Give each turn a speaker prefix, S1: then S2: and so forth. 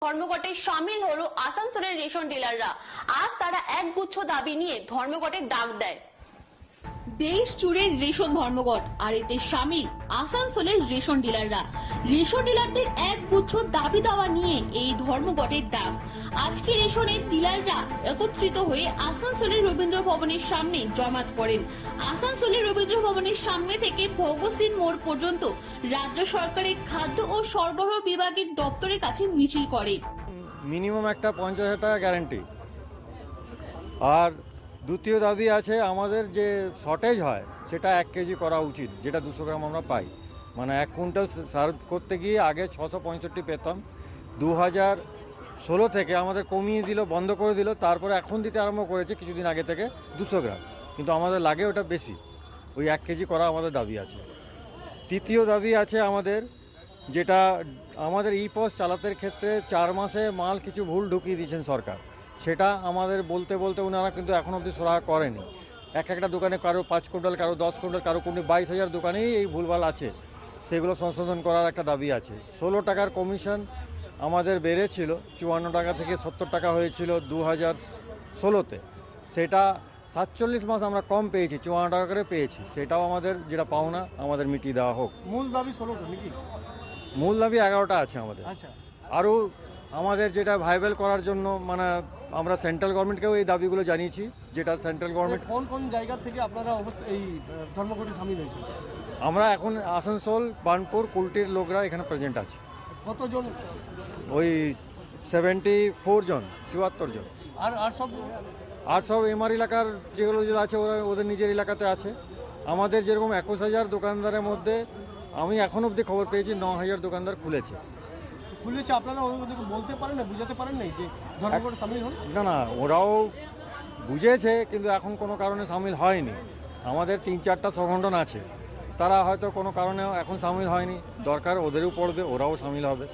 S1: ধর্মঘটে সামিল হলো আসানসোলের রেশন ডিলাররা। আজ তারা একগুচ্ছ দাবি নিয়ে ধর্মঘটের ডাক দেয়। দেশ জুড়ে রেশন ধর্মঘট, আর এতে সামিল আসানসোলের রেশন ডিলাররা। রেশন ডিলারদের একগুচ্ছ দাবি দেওয়া নিয়ে এই ধর্মঘটের ডাক। আজকে রেশনের ডিলাররা একত্রিত হয়ে আসানসোলের রবীন্দ্র ভবনের সামনে জমায়েত করেন। আসানসোলের রবীন্দ্র ভবনের সামনে থেকে ভগৎ সিং মোড় পর্যন্ত রাজ্য সরকারের খাদ্য ও সরবরাহ বিভাগের দপ্তরের কাছে মিছিল করে।
S2: মিনিমাম একটা 50,000 টাকা গ্যারান্টি। আর দ্বিতীয় দাবি আছে, আমাদের যে শর্টেজ হয় সেটা 1 কেজি করা উচিত, যেটা 200 গ্রাম আমরা পাই। মানে 1 কুইন্টাল সার্ভ করতে গিয়ে আগে 665 পেতাম, 2016 থেকে আমাদের কমিয়ে দিল, বন্ধ করে দিল। তারপরে এখন দিতে আরম্ভ করেছে কিছুদিন আগে থেকে 200 গ্রাম, কিন্তু আমাদের লাগে ওটা বেশি। ওই 1 কেজি করা আমাদের দাবি আছে। তৃতীয় দাবি আছে আমাদের, যেটা আমাদের ইপস চালাতে ক্ষেত্রে 4 মাসে মাল কিছু ভুল ঢুকিয়ে দিয়েছেন সরকার। সেটা আমাদের বলতে বলতে ওনারা কিন্তু এখন অবধি সুরাহা করেনি। একটা দোকানে কারো 5 কুইন্টাল, কারো 10 কুইন্টাল, কারো 22,000 দোকানেই এই ভুলভাল আছে। সেগুলো সংশোধন করার একটা দাবি আছে। 16 টাকার কমিশন আমাদের বেড়েছিল, 54 টাকা থেকে 70 টাকা হয়েছিল 2016-তে। সেটা 47 মাস আমরা কম পেয়েছি, 54 টাকা করে পেয়েছি। সেটাও আমাদের যেটা পাওনা আমাদের মিটিয়ে দেওয়া হোক।
S3: মূল দাবি 16টা নাকি?
S2: মূল দাবি 11টা আছে আমাদের।
S3: আচ্ছা,
S2: আরও আমাদের যেটা ভাইবেল করার জন্য, মানে আমরা সেন্ট্রাল গভর্নমেন্টকেও এই দাবিগুলো জানিয়েছি, যেটা সেন্ট্রাল গভর্নমেন্ট।
S3: কোন কোন জায়গা থেকে আপনারা এই ধর্মঘটে সামিল হয়েছে?
S2: আমরা এখন আসানসোল, বার্নপুর, কুলটির লোকরা এখানে প্রেজেন্ট আছে।
S3: কতজন?
S2: ওই 74 জন, 74 জন। আর সব এমআর এলাকার যেগুলো আছে ওরা ওদের নিজের এলাকাতে আছে। আমাদের যেরকম 21,000 দোকানদারের মধ্যে আমি এখন অবধি খবর পেয়েছি 9,000 দোকানদার খুলেছে।
S3: আপনারা ওদেরকে বলতে পারেন না, বুঝাতে পারেন না যে ধর্মঘটে সামিল হন?
S2: না, ওরাও বুঝেছে, কিন্তু এখন কোনো কারণে সামিল হয়নি। আমাদের 3-4টা সংগঠন আছে, তারা হয়তো কোনো কারণে এখন সামিল হয়নি। দরকার ওদেরও পড়বে, ওরাও সামিল হবে।